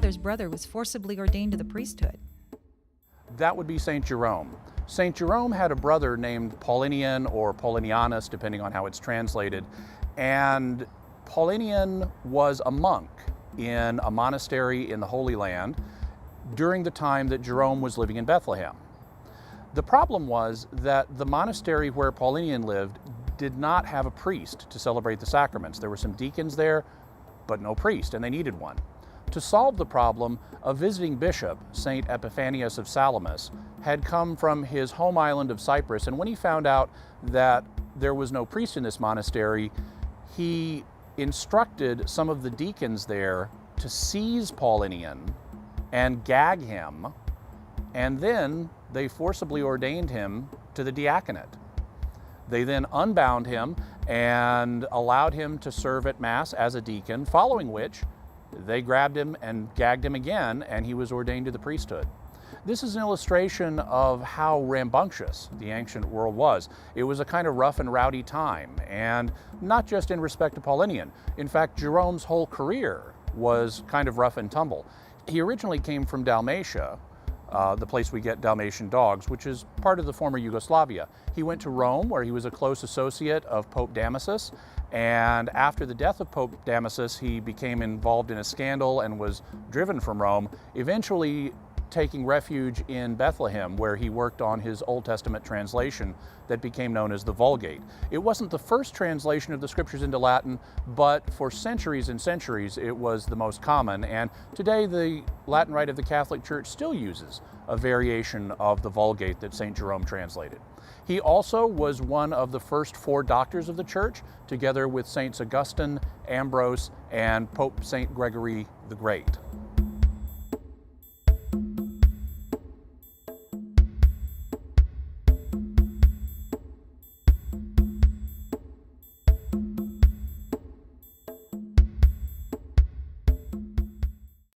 father's brother was forcibly ordained to the priesthood? That would be St. Jerome. St. Jerome had a brother named Paulinian or Paulinianus, depending on how it's translated, and Paulinian was a monk in a monastery in the Holy Land during the time that Jerome was living in Bethlehem. The problem was that the monastery where Paulinian lived did not have a priest to celebrate the sacraments. There were some deacons there, but no priest, and they needed one. To solve the problem, a visiting bishop, St. Epiphanius of Salamis, had come from his home island of Cyprus, and when he found out that there was no priest in this monastery, he instructed some of the deacons there to seize Paulinian and gag him, and then they forcibly ordained him to the diaconate. They then unbound him and allowed him to serve at Mass as a deacon, following which they grabbed him and gagged him again, and he was ordained to the priesthood. This is an illustration of how rambunctious the ancient world was. It was a kind of rough and rowdy time, and not just in respect to Paulinian. In fact, Jerome's whole career was kind of rough and tumble. He originally came from Dalmatia, the place we get Dalmatian dogs, which is part of the former Yugoslavia. He went to Rome, where he was a close associate of Pope Damasus, and after the death of Pope Damasus, he became involved in a scandal and was driven from Rome, eventually taking refuge in Bethlehem, where he worked on his Old Testament translation that became known as the Vulgate. It wasn't the first translation of the scriptures into Latin, but for centuries and centuries it was the most common, and today the Latin Rite of the Catholic Church still uses a variation of the Vulgate that St. Jerome translated. He also was one of the first 4 doctors of the Church, together with Saints Augustine, Ambrose, and Pope St. Gregory the Great.